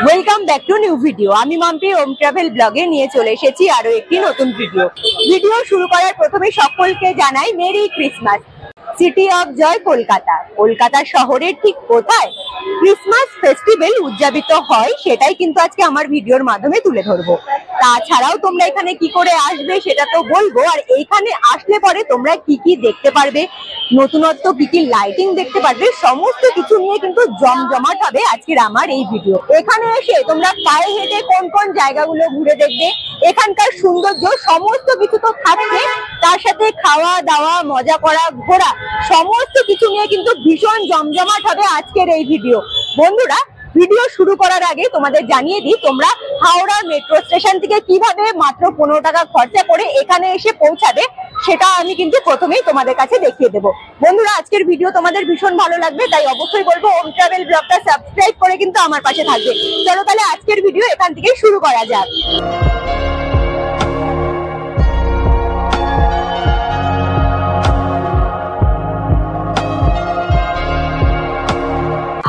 Welcome back to new video. আমি Mampi home travel ব্লগে নিয়ে চলে এসেছি আরো একটি নতুন ভিডিও শুরু করার প্রথমে সকলকে জানাই merry Christmas. City of joy Kolkata, Kolkata শহরের ঠিক কোথায় ক্রিসমাস ফেস্টিভ্যাল উদযাপিত হয় সেটাই কিন্তু আজকে আমার ভিডিওর মাধ্যমে তুলে ধরবো। তাছাড়াও তোমরা এখানে কি করে আসবে সেটা তো বলবো, আর এইখানে আসলে পরে তোমরা কি কি দেখতে পারবে, নতুনত্ব কি কি লাইটিং দেখতে পারবে, সমস্ত কিছু নিয়ে কিন্তু জমজমাট হবে আজকের আমার এই ভিডিও। এখানে এসে তোমরা পায়ে হেঁটে কোন কোন জায়গাগুলো ঘুরে দেখবে, এখানকার সৌন্দর্য সমস্ত কিছু তো থাকবে, তার সাথে খাওয়া দাওয়া, মজা করা, ঘোরা সমস্ত কিছু নিয়ে কিন্তু ভীষণ জমজমাট হবে আজকের এই ভিডিও। বন্ধুরা, ভিডিও শুরু করার আগে তোমাদের জানিয়ে দিই, তোমরা হাওড়া মেট্রো স্টেশন থেকে কিভাবে মাত্র 15 টাকা খরচা করে এখানে এসে পৌঁছাবে সেটা আমি কিন্তু প্রথমেই তোমাদের কাছে দেখিয়ে দেবো। বন্ধুরা, আজকের ভিডিও তোমাদের ভীষণ ভালো লাগবে, তাই অবশ্যই বলবো হোম ট্রাভেল ব্লগটা সাবস্ক্রাইব করে কিন্তু আমার পাশে থাকবে। চলো তাহলে আজকের ভিডিও এখান থেকে শুরু করা যাক।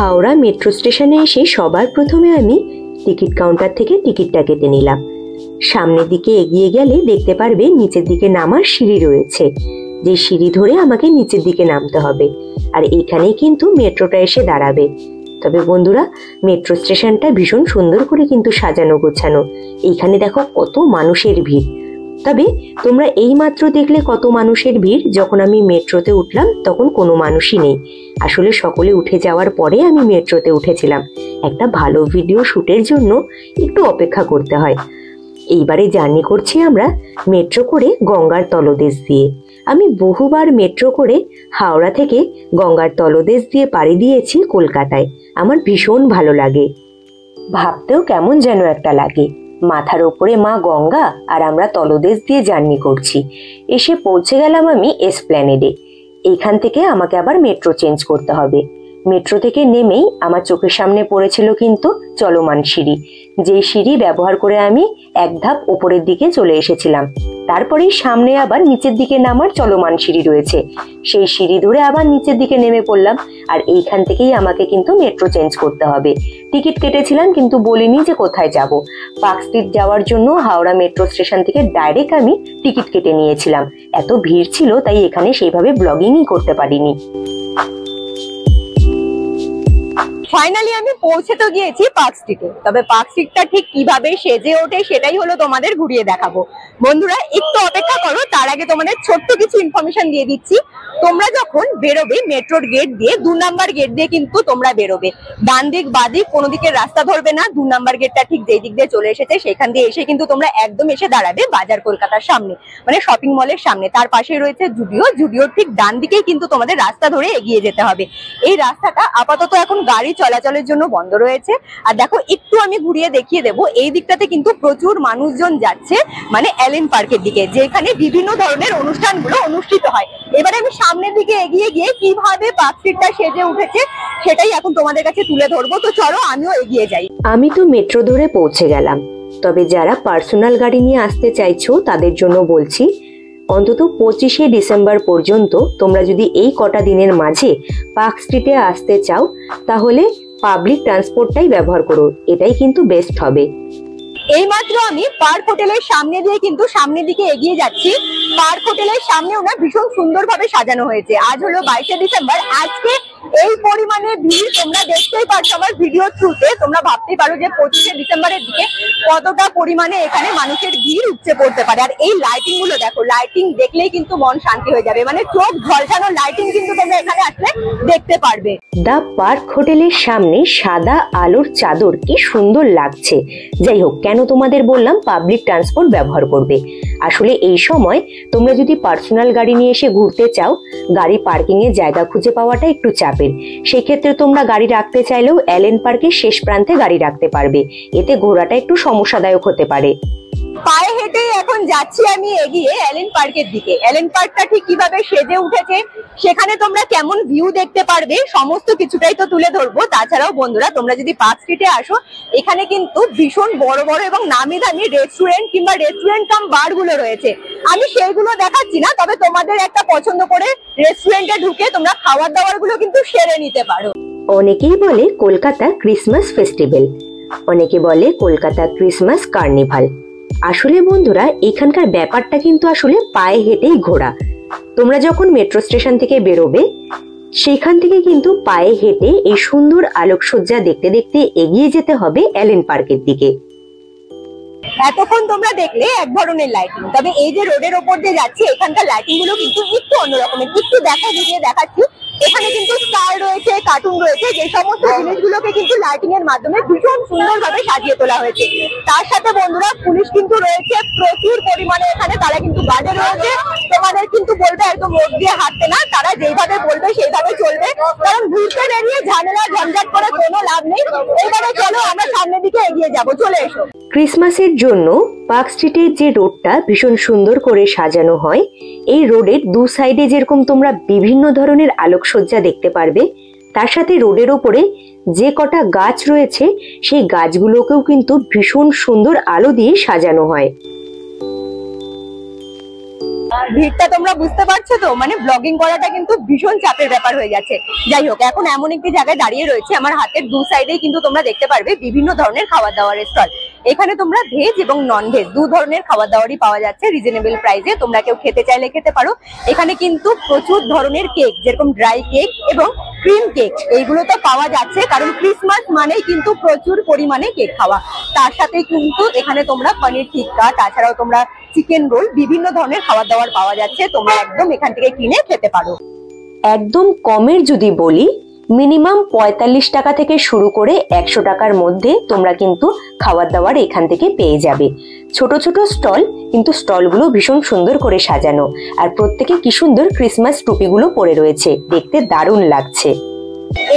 হাওড়া মেট্রো স্টেশনে এসে সবার প্রথমে আমি টিকিট কাউন্টার থেকে টিকিটটা কেটে নিলাম। সামনের দিকে এগিয়ে গেলে দেখতে পারবে নিচের দিকে নামার সিঁড়ি রয়েছে, যে সিঁড়ি ধরে আমাকে নিচের দিকে নামতে হবে, আর এখানেই কিন্তু মেট্রোটা এসে দাঁড়াবে। তবে বন্ধুরা, মেট্রো স্টেশনটা ভীষণ সুন্দর করে কিন্তু সাজানো গোছানো। এইখানে দেখো কত মানুষের ভিড়। তবে তোমরা এই মাত্র দেখলে কত মানুষের ভিড়, যখন আমি মেট্রোতে উঠলাম তখন কোনো মানুষই নেই। আসলে সকলে উঠে যাওয়ার পরে আমি মেট্রোতে উঠেছিলাম। একটা ভালো ভিডিও শুটের জন্য একটু অপেক্ষা করতে হয়। এইবারে জার্নি করছি আমরা মেট্রো করে গঙ্গার তলদেশ দিয়ে। আমি বহুবার মেট্রো করে হাওড়া থেকে গঙ্গার তলদেশ দিয়ে পাড়ি দিয়েছি কলকাতায়। আমার ভীষণ ভালো লাগে, ভাবতেও কেমন যেন একটা লাগে। মাথার ওপরে মা গঙ্গা, আর আমরা তলদেশ দিয়ে জার্নি করছি। এসে পৌঁছে গেলাম আমি এসপ্ল্যানেডে। এইখান থেকে আমাকে আবার মেট্রো চেঞ্জ করতে হবে। মেট্রো থেকে নেমেই আমার চোখের সামনে পড়েছিল কিন্তু চলমান সিঁড়ি, যেই সিঁড়ি ব্যবহার করে আমি এক ধাপ ওপরের দিকে চলে এসেছিলাম। তারপরেই সামনে আবার নিচের দিকে নামার চলমান সিঁড়ি রয়েছে, সেই সিঁড়ি ধরে আবার নিচের দিকে নেমে পড়লাম। আর এইখান থেকেই আমাকে কিন্তু মেট্রো চেঞ্জ করতে হবে। টিকিট কেটেছিলাম কিন্তু বলিনি যে কোথায় যাব। পার্ক স্ট্রিট যাওয়ার জন্য হাওড়া মেট্রো স্টেশন থেকে ডাইরেক্ট আমি টিকিট কেটে নিয়েছিলাম। এত ভিড় ছিল তাই এখানে সেইভাবে ব্লগিংই করতে পারিনি। ফাইনালি আমি পৌঁছে তো গিয়েছি পার্ক স্ট্রিটে। তবে পার্ক স্ট্রিটটা ঠিক কিভাবে সেজে ওঠে সেটাই হলো তোমাদের ঘুরিয়ে দেখাবো। বন্ধুরা, একটু অপেক্ষা করো, তার আগে তোমাদের ছোট্ট কিছু ইনফরমেশন দিয়ে দিচ্ছি। তোমরা যখন বেরোবে মেট্রোর গেট দিয়ে, 2 নাম্বার গেট দিয়ে কিন্তু তোমরা বেরোবে। ডান দিক বাঁ দিক কোনো দিকের রাস্তা ধরবে না। 2 নাম্বার গেটটা ঠিক যেই দিক দিয়ে চলে এসেছে সেখান দিয়ে এসে কিন্তু তোমরা একদম এসে দাঁড়াবে বাজার কলকাতার সামনে, মানে শপিং মলের সামনে। তার পাশেই রয়েছে জুডিও, জুডিওর ঠিক ডান দিকেই কিন্তু তোমাদের রাস্তা ধরে এগিয়ে যেতে হবে। এই রাস্তাটা আপাতত এখন গাড়ি চলাচলের জন্য বন্ধ রয়েছে। আর দেখো, একটু আমি ঘুরিয়ে দেখিয়ে দেবো, এই দিকটাতে কিন্তু প্রচুর মানুষজন যাচ্ছে, মানে এলেন পার্কের দিকে, যেখানে বিভিন্ন ধরনের অনুষ্ঠানগুলো অনুষ্ঠিত হয়। এবারে আমি সামনের দিকে এগিয়ে গিয়ে কিভাবে পার্ক স্ট্রিটটা সেজে উঠেছে সেটাই এখন তোমাদের কাছে তুলে ধরবো। তো চলো আমিও এগিয়ে যাই। আমি তো মেট্রো ধরে পৌঁছে গেলাম। তবে যারা পার্সোনাল গাড়ি নিয়ে আসতে চাইছো তাদের জন্য বলছি, অন্তত 25শে ডিসেম্বর পর্যন্ত তোমরা যদি এই কটা দিনের মাঝে পার্ক স্ট্রিটে আসতে চাও তাহলে পাবলিক ট্রান্সপোর্টটাই ব্যবহার করো, এটাই কিন্তু বেস্ট হবে। এইমাত্র আমি পার্ক হোটেলের সামনে দিয়ে কিন্তু সামনের দিকে এগিয়ে যাচ্ছি। পার্ক হোটেলের সামনেও না ভীষণ সুন্দরভাবে সাজানো হয়েছে। আজ হলো 22শে ডিসেম্বর। আজকে এই পরিমাণে ভিড় তোমরা দেখতেই পারছো আমার ভিডিও থ্রুতে। তোমরা ভাবতেই পারো যে 25শে ডিসেম্বরের দিকে কতটা পরিমাণে এখানে মানুষের ভিড় উপচে পড়তে পারে। আর এই লাইটিং গুলো দেখো, লাইটিং দেখলেই কিন্তু মন শান্তি হয়ে যাবে, মানে চোখ ঝলসানো লাইটিং কিন্তু তোমরা এখানে আসলে দেখতে পারবে। দা পার্ক হোটেলের সামনে সাদা আলোর চাদর কি সুন্দর লাগছে। যাই হোক, কেন তোমাদের বললাম পাবলিক ট্রান্সপোর্ট ব্যবহার করবে। আসলে এই সময় তোমরা যদি পার্সোনাল গাড়ি নিয়ে এসে ঘুরতে চাও, গাড়ি পার্কিং এর জায়গা খুঁজে পাওয়াটা একটু চাপের। সেক্ষেত্রে তোমরা গাড়ি রাখতে চাইলেও এলেন পার্কের শেষ প্রান্তে গাড়ি রাখতে পারবে, এতে ঘোরাটা একটু সমস্যাদায়ক হতে পারে। পায়ে হেঁটে এখন যাচ্ছি আমি এগিয়ে এলেন পার্কের দিকে। এলেন পার্কটা ঠিক কিভাবে সেজে উঠেছে, সেখানে তোমরা কেমন ভিউ দেখতে পারবে, সমস্ত কিছুটাই তো তুলে ধরবো। তাছাড়াও বন্ধুরা, তোমরা যদি পার্ক স্ট্রিটে আসো, এখানে কিন্তু ভীষণ বড় বড় এবং নামি দামি রেস্টুরেন্ট কিংবা রেস্টুরেন্ট কাম বার গুলো রয়েছে। আমি সেইগুলো দেখাচ্ছি না, তবে তোমাদের একটা পছন্দ করে রেস্টুরেন্টে ঢুকে তোমরা খাবার দাবার গুলো কিন্তু সেরে নিতে পারো। অনেকেই বলে কলকাতা ক্রিসমাস ফেস্টিভ্যাল, অনেকে বলে কলকাতা ক্রিসমাস কার্নিভাল। আসলে বন্ধুরা এখানকার ব্যাপারটা কিন্তু আসলে পায়ে হেঁটেই ঘোরা। তোমরা যখন মেট্রো স্টেশন থেকে বেরোবে সেখান থেকে কিন্তু পায়ে হেঁটে এই সুন্দর আলোকসজ্জা দেখতে দেখতে এগিয়ে যেতে হবে অ্যালেন পার্কের দিকে। এতক্ষণ তোমরা দেখলে এক ধরনের লাইটিং, তবে এই যে রোডের ওপর দিয়ে যাচ্ছে এখানকার লাইটিং গুলো কিন্তু একটু অন্যরকমের। একটু দেখা দিয়ে দেখাচ্ছি, এখানে কিন্তু স্টার রয়েছে, কার্টুন রয়েছে, যে সমস্ত জিনিসগুলোকে কিন্তু লাইটিং এর মাধ্যমে ভীষণ সুন্দরভাবে সাজিয়ে তোলা হয়েছে। তার সাথে বন্ধুরা পুলিশ কিন্তু রয়েছে প্রচুর পরিমাণে এখানে, তারা কিন্তু গার্ডে রয়েছে। তোমাদের কিন্তু বলবে একদম রোড দিয়ে হাঁটতে না, তারা যেইভাবে বলবে সেইভাবে চলবে, কারণ ঘুরতে বেরিয়ে ঝামেলা ঝঞ্ঝাট করে কোনো লাভ নেই। এবারে চলো আমরা সামনের দিকে এগিয়ে যাবো, চলে এসো। ক্রিসমাসের জন্য পার্ক স্ট্রিটের যে রোডটা ভীষণ সুন্দর করে সাজানো হয়, এই রোডের দু সাইডে যেরকম তোমরা বিভিন্ন ধরনের আলোকসজ্জা দেখতে পারবে, তার সাথে রোডের ওপরে যে কটা গাছ রয়েছে সেই গাছগুলোকেও কিন্তু ভীষণ সুন্দর আলো দিয়ে সাজানো হয়। ভিড়টা তোমরা বুঝতে পারছো তো, মানে ব্লগিং করাটা কিন্তু ভীষণ চাপের ব্যাপার হয়ে যাচ্ছে। যাই হোক, এখন এমন একটি জায়গায় দাঁড়িয়ে রয়েছে, আমার হাতের দু সাইডেই কিন্তু তোমরা দেখতে পারবে বিভিন্ন ধরনের খাবার দাবারের স্টল। এখানে তোমরা ভেজ এবং নন ভেজ দু ধরনের খাবার দাবারই পাওয়া যাচ্ছে রিজনেবল প্রাইসে। তোমরা কেউ খেতে চাইলে খেতে পারো। এখানে কিন্তু প্রচুর ধরনের কেক, যেরকম ড্রাই কেক এবং ক্রিম কেক, এইগুলো তো পাওয়া যাচ্ছে, কারণ ক্রিসমাস মানেই কিন্তু প্রচুর পরিমাণে কেক খাওয়া। তার সাথে কিন্তু এখানে তোমরা পনির টিক্কা, তাছাড়াও তোমরা চিকেন রোল, বিভিন্ন ধরনের খাবার দাবার পাওয়া যাচ্ছে। তোমরা একদম এখান থেকে কিনে খেতে পারো। একদম কমের যদি বলি, মিনিমাম 45 টাকা থেকে শুরু করে 100 টাকার মধ্যে তোমরা কিন্তু খাবার দাবার এখান থেকে পেয়ে যাবে। ছোট ছোট স্টল, কিন্তু স্টলগুলো ভীষণ সুন্দর করে সাজানো, আর প্রত্যেকে কি সুন্দর ক্রিসমাস টুপিগুলো পরে রয়েছে, দেখতে দারুণ লাগছে।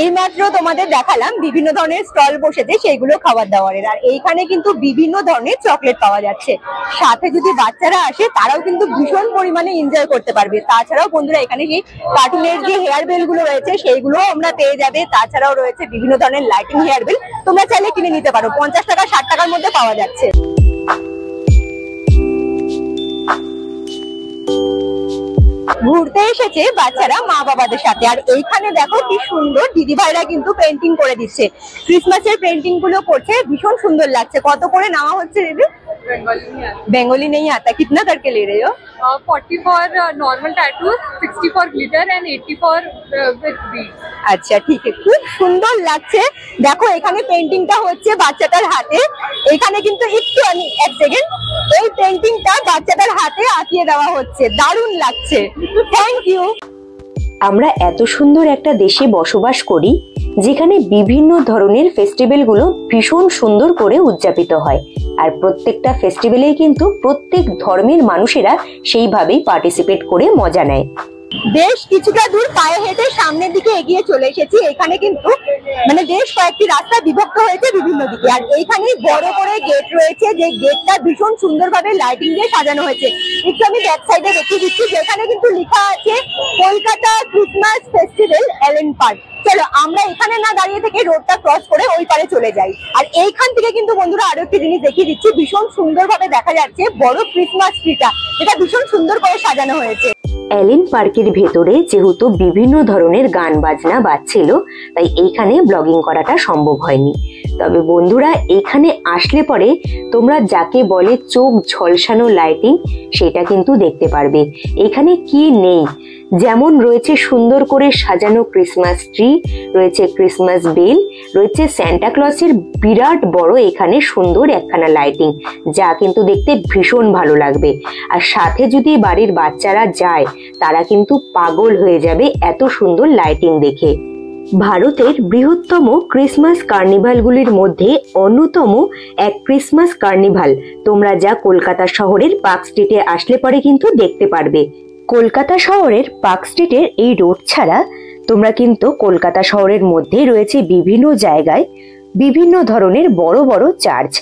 এইমাত্র তোমাদের দেখালাম বিভিন্ন ধরনের স্টল বসেছে, সেইগুলো খাবার দাবারের। আর এইখানে কিন্তু বিভিন্ন ধরনের চকলেট পাওয়া যাচ্ছে। সাথে যদি বাচ্চারা আসে তারাও কিন্তু ভীষণ পরিমাণে এনজয় করতে পারবে। তাছাড়াও বন্ধুরা এখানে যে কার্টুনের যে হেয়ার বেল গুলো রয়েছে সেইগুলো আমরা পেয়ে যাবে। তাছাড়াও রয়েছে বিভিন্ন ধরনের লাইটিং হেয়ার বেল, তোমরা চাইলে কিনে নিতে পারো। 50 টাকা 60 টাকার মধ্যে পাওয়া যাচ্ছে। ঘুরতে এসেছে বাচ্চারা মা বাবাদের সাথে, আর এইখানে দেখো কি সুন্দর দিদি ভাইরা কিন্তু পেন্টিং করে দিচ্ছে। ক্রিসমাসের পেন্টিং গুলো করছে, ভীষণ সুন্দর লাগছে। কত করে নেওয়া হচ্ছে দিদি? बेंगोली नहीं आता। कितना करके ले रहे हो? 40 for normal tattoos, 60 for glitter and 80 for with beads. আচ্ছা ঠিক আছে, খুব সুন্দর লাগছে। দেখো এখানে পেন্টিংটা হচ্ছে বাচ্চাটার হাতে। এখানে কিন্তু একটু এক সেকেন্ড, এই পেন্টিংটা বাচ্চাটার হাতে আঁকিয়ে দেওয়া হচ্ছে, দারুণ লাগছে। Thank you. আমরা এত সুন্দর একটা দেশে বসবাস করি যেখানে বিভিন্ন ধরনের ফেস্টিভ্যাল গুলো ভীষণ সুন্দর করে উদযাপিত হয়, আর প্রত্যেকটা ফেস্টিভ্যালেই কিন্তু প্রত্যেক ধর্মের মানুষেরা সেইভাবেই পার্টিসিপেট করে মজা নেয়। বেশ কিছুটা দূর পায়ে হেঁটে সামনের দিকে এগিয়ে চলে এসেছি। এখানে কিন্তু মানে বেশ কয়েকটি রাস্তা বিভক্ত হয়েছে বিভিন্ন দিকে, আর এইখানে বড় করে গেট রয়েছে, যে গেটটা ভীষণ সুন্দরভাবে লাইটিং দিয়ে সাজানো হয়েছে। একটু আমি ব্যাক সাইডে দেখিয়ে দিচ্ছি, যেখানে কিন্তু লেখা আছে Kolkata Christmas festival Allen Park. চলো আমরা এখানে না দাঁড়িয়ে থেকে রোডটা ক্রস করে ওই পারে চলে যাই। আর এইখান থেকে কিন্তু বন্ধুরা আরো একটি জিনিস দেখিয়ে দিচ্ছি, ভীষণ সুন্দরভাবে দেখা যাচ্ছে বড় ক্রিসমাস ট্রিটা, এটা ভীষণ সুন্দর করে সাজানো হয়েছে। অ্যালেন পার্কের ভেতরে যেহেতু বিভিন্ন ধরনের গান বাজনা বাজছিল, তাই এইখানে ব্লগিং করাটা সম্ভব হয়নি। তবে বন্ধুরা এখানে আসলে পরে তোমরা যাকে বলে চোখ ঝলসানো লাইটিং, সেটা কিন্তু দেখতে পারবে। এখানে কি নেই, যেমন রয়েছে সুন্দর করে সাজানো ক্রিসমাস ট্রি, রয়েছে ক্রিসমাস বেল, রয়েছে স্যান্টা ক্লসের বিরাট বড় এখানে সুন্দর একখানা লাইটিং, যা কিন্তু দেখতে ভীষণ ভালো লাগবে। আর সাথে যদি বাড়ির বাচ্চারা যায় তারা কিন্তু পাগল হয়ে যাবে এত সুন্দর লাইটিং দেখে। ভারতের বৃহত্তম ক্রিসমাস কার্নিভালগুলির মধ্যে অন্যতম এক ক্রিসমাস কার্নিভাল তোমরা যা কলকাতা শহরের পার্ক স্ট্রিটে আসলে পরে কিন্তু দেখতে পারবে। কলকাতা শহরের পার্ক স্ট্রিটের এই রোড ছাড়া তোমরা কিন্তু কলকাতা শহরের মধ্যে রয়েছে বিভিন্ন জায়গায় বিভিন্ন ধরনের বড় বড় চার্চ।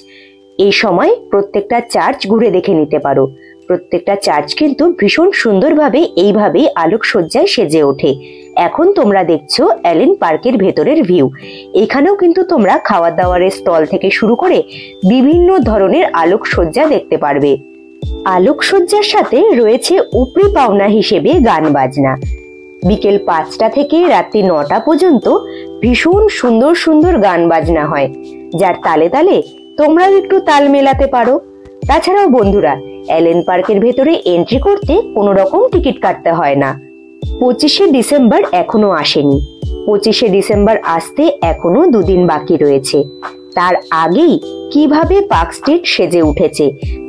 এই সময় প্রত্যেকটা চার্চ ঘুরে দেখে নিতে পারো। প্রত্যেকটা চার্চ কিন্তু ভীষণ সুন্দরভাবে এইভাবে আলোকসজ্জায় সেজে ওঠে। এখন তোমরা দেখছো অ্যালেন পার্কের ভেতরের ভিউ। এখানেও কিন্তু তোমরা খাওয়া দাওয়ারের স্টল থেকে শুরু করে বিভিন্ন ধরনের আলোকসজ্জা দেখতে পারবে। আলোকসজ্জার সাথে রয়েছে উপরি পাওনা হিসেবে গান বাজনা। বিকেল 5টা থেকে রাত্রি 9টা পর্যন্ত ভীষণ সুন্দর সুন্দর গান বাজনা হয়। যার তালে তালে তোমরাও একটু তাল মেলাতে পারো। তাছাড়াও বন্ধুরা, অ্যালেন পার্কের ভেতরে এন্ট্রি করতে কোনো রকম টিকিট কাটতে হয় না। 25শে ডিসেম্বর এখনো আসেনি। 25শে ডিসেম্বর আসতে এখনো দুদিন বাকি রয়েছে। তার আগেই কিভাবে পার্ক স্ট্রিট সেজে উঠেছে,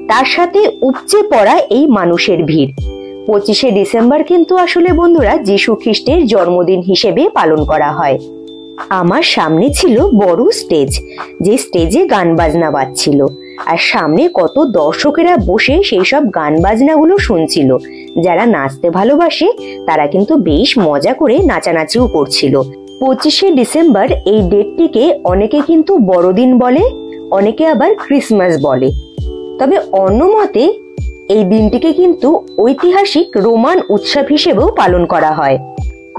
তার সাথে উপচে পড়া এই মানুষের ভিড়। 25শে ডিসেম্বর কিন্তু আসলে বন্ধুরা যীশু খ্রিস্টের জন্মদিন হিসেবে পালন করা হয়। আমার সামনে ছিল বড় স্টেজ, যে স্টেজে গান বাজনা বাজছিল, আর সামনে কত দর্শকেরা বসে সেই সব গান বাজনাগুলো শুনছিল। যারা নাচতে ভালোবাসে তারা কিন্তু বেশ মজা করে নাচানাচিও করছিল। 25শে ডিসেম্বর এই ডেটটিকে অনেকে কিন্তু বড়দিন বলে, অনেকে আবার ক্রিসমাস বলে। তবে অন্য মতে এই দিনটিকে কিন্তু ঐতিহাসিক রোমান উৎসব হিসেবেও পালন করা হয়।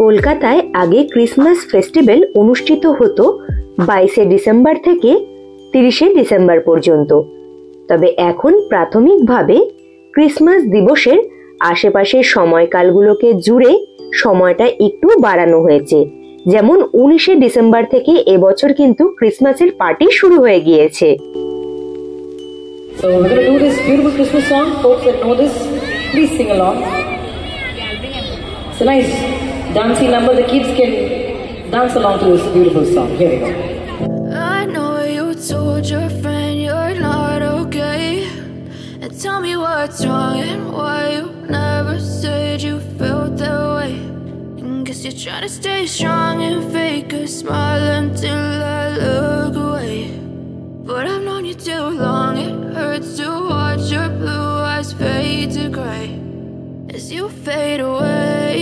কলকাতায় আগে ক্রিসমাস ফেস্টিভ্যাল অনুষ্ঠিত হতো 22শে ডিসেম্বর থেকে 30শে ডিসেম্বর পর্যন্ত। তবে এখন প্রাথমিকভাবে ক্রিসমাস দিবসের আশেপাশের সময়কালগুলোকে জুড়ে সময়টা একটু বাড়ানো হয়েছে। যেমন 19শে ডিসেম্বর থেকে এবছর কিন্তু ক্রিসমাসের পার্টি শুরু হয়ে গিয়েছে। So we're going to do this beautiful Christmas song. Folks that know this, please sing along. It's a nice dancing number. The kids can dance along to this beautiful song. Here we go. I know you told your friend you're not okay, and tell me what's wrong and why you never said you felt that way. And guess you're trying to stay strong and fake a smile until I look away. But I've known you too long, it hurts to watch your blue eyes fade to gray as you fade away.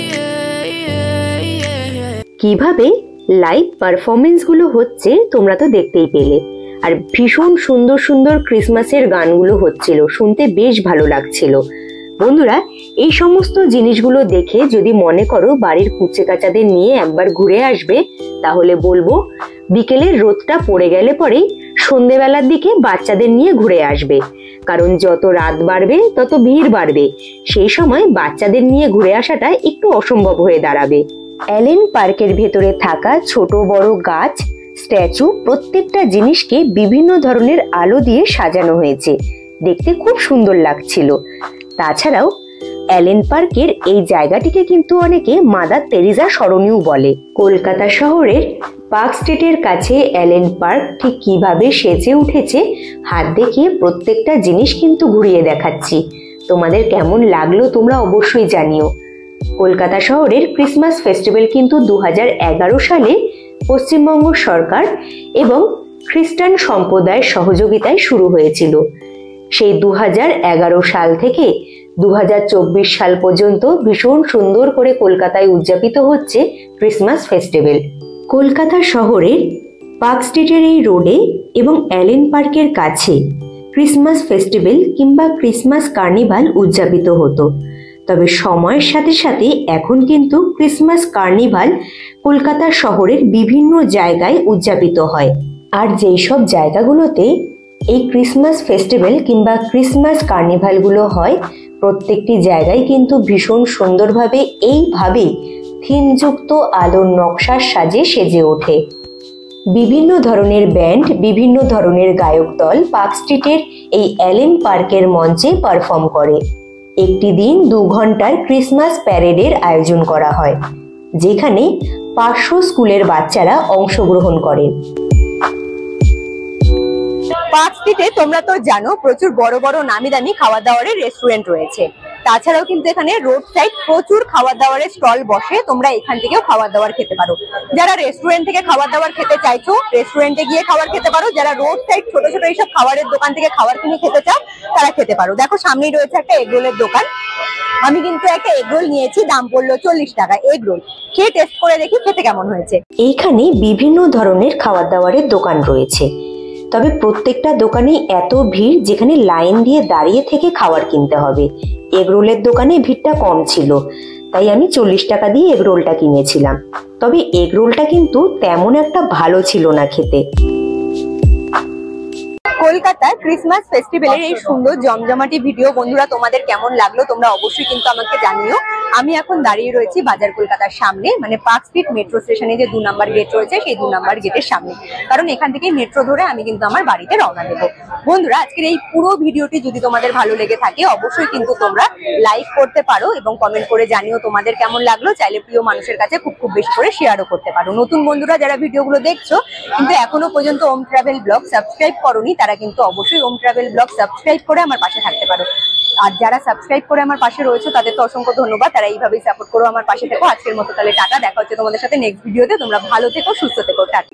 কিভাবে live performance গুলো হচ্ছে তোমরা তো দেখতেই পেলে, আর ভীষণ সুন্দর সুন্দর ক্রিসমাসের গানগুলো হচ্ছিল, শুনতে বেশ ভালো লাগছিল। বন্ধুরা, এই সমস্ত জিনিসগুলো দেখে যদি মনে করো বাড়ির কুচে কাচাদের নিয়ে একবার ঘুরে আসবে, তাহলে বলবো বিকেলের রোদটা পড়ে গেলে পরেই সন্ধেবেলার দিকে বাচ্চাদের নিয়ে ঘুরে আসবে। কারণ যত রাত বাড়বে তত ভিড় বাড়বে, সেই সময় বাচ্চাদের নিয়ে ঘুরে আসাটা একটু অসম্ভব হয়ে দাঁড়াবে। অ্যালেন পার্কের ভেতরে থাকা ছোট বড় গাছ, স্ট্যাচু, প্রত্যেকটা জিনিসকে বিভিন্ন ধরনের আলো দিয়ে সাজানো হয়েছে, দেখতে খুব সুন্দর লাগছিল। তাছাড়াও অ্যালেন পার্কের এই জায়গাটিকে কিন্তু অনেকে মাদার তেরেসা সরণিও বলে। কলকাতা শহরের পার্ক স্ট্রিটের কাছে অ্যালেন পার্ক ঠিক কিভাবে সেজে উঠেছে হাত দেখিয়ে প্রত্যেকটা জিনিস কিন্তু ঘুরিয়ে দেখাচ্ছি। তোমাদের কেমন লাগলো তোমরা অবশ্যই জানিও। কলকাতা শহরের ক্রিসমাস ফেস্টিভ্যাল কিন্তু 2011 সালে পশ্চিমবঙ্গ সরকার এবং খ্রিস্টান সম্প্রদায়ের সহযোগিতায় শুরু হয়েছিল। সেই 2011 সাল থেকে 2024 সাল পর্যন্ত ভীষণ সুন্দর করে কলকাতায় উদযাপিত হচ্ছে ক্রিসমাস ফেস্টিভ্যাল। কলকাতা শহরের পার্ক স্ট্রিটের এই রোডে এবং অ্যালেন পার্কের কাছে ক্রিসমাস ফেস্টিভ্যাল কিংবা ক্রিসমাস কার্নিভাল উদযাপিত হতো। তবে সময়ের সাথে সাথে এখন কিন্তু ক্রিসমাস কার্নিভাল কলকাতা শহরের বিভিন্ন জায়গায় উদযাপিত হয়। আর যেই সব জায়গাগুলোতে এই ক্রিসমাস ফেস্টিভ্যাল কিংবা ক্রিসমাস কার্নিভালগুলো হয়, প্রত্যেকটি জায়গায় কিন্তু ভীষণ সুন্দরভাবে এইভাবে থিমযুক্ত আলোর নকশার সাজে সেজে ওঠে। বিভিন্ন ধরনের ব্যান্ড, বিভিন্ন ধরনের গায়ক দল পার্ক স্ট্রিটের এই অ্যালেন পার্কের মঞ্চে পারফর্ম করে। একটি দিন 2 ঘন্টার ক্রিসমাস প্যারেডের আয়োজন করা হয়, যেখানে 500 স্কুলের বাচ্চারা অংশগ্রহণ করেন। পার্ক স্ট্রিটে তোমরা তো জানো প্রচুর বড় বড় নামি দামি খাওয়া দাওয়ারের রেস্টুরেন্ট রয়েছে। তাছাড়াও কিন্তু এখানে রোড সাইড প্রচুর খাওয়া দাওয়ারের স্টল বসে, তোমরা এখান থেকেও খাবার দাবার খেতে পারো। যারা রেস্টুরেন্ট থেকে খাবার দাবার খেতে চাইছো রেস্টুরেন্টে গিয়ে খাবার খেতে পারো, যারা রোড সাইড ছোট ছোট এইসব খাবারের দোকান থেকে খাবার কিনে খেতে চাও তারা খেতে পারো। দেখো সামনেই রয়েছে একটা এগরোলের দোকান। আমি কিন্তু একটা এগরোল নিয়েছি, দাম পড়লো 40 টাকা। এগরোল খেয়ে টেস্ট করে দেখি খেতে কেমন হয়েছে। এইখানে বিভিন্ন ধরনের খাবার দাবারের দোকান রয়েছে, তবে প্রত্যেকটা দোকানে এত ভিড় যেখানে লাইন দিয়ে দাঁড়িয়ে থেকে খাবার কিনতে হবে। এগরোলের দোকানে ভিড়টা কম ছিল, তাই আমি 40 টাকা দিয়ে এগরোলটা কিনেছিলাম। তবে এগরোলটা কিন্তু তেমন একটা ভালো ছিল না খেতে। কলকাতার ক্রিসমাস ফেস্টিভ্যালের এই সুন্দর জমজমাটি ভিডিও বন্ধুরা তোমাদের কেমন লাগলো তোমরা অবশ্যই কিন্তু আমাকে জানিও। আমি এখন দাঁড়িয়ে রয়েছি বাজার কলকাতার সামনে, মানে পার্ক স্ট্রিট মেট্রো স্টেশনে যে 2 নম্বর গেট রয়েছে সেই 2 নম্বর গেটের সামনে, কারণ এখান থেকে মেট্রো ধরে আমি কিন্তু আমার বাড়িতে রওনা দেবো। বন্ধুরা আজকের এই পুরো ভিডিওটি যদি তোমাদের ভালো লেগে থাকে অবশ্যই কিন্তু তোমরা লাইক করতে পারো এবং কমেন্ট করে জানিও তোমাদের কেমন লাগলো। চাইলে প্রিয় মানুষের কাছে খুব বেশি করে শেয়ারও করতে পারো। নতুন বন্ধুরা যারা ভিডিওগুলো দেখছো কিন্তু এখনো পর্যন্ত ওম ট্রাভেল ব্লগ সাবস্ক্রাইব করোনি তারা কিন্তু অবশ্যই ওম ট্রাভেল ব্লগ সাবস্ক্রাইব করে আমার পাশে থাকতে পারো। আর যারা সাবস্ক্রাইব করে আমার পাশে রয়েছে তাদের তো অসংখ্য ধন্যবাদ, তারা এইভাবেই সাপোর্ট করো আমার পাশে থেকো। আজকের মতো তাহলে টাটা, দেখা হচ্ছে তোমাদের সাথে নেক্সট ভিডিওতে। তোমরা ভালো থেকো, সুস্থ থেকো, টাটা।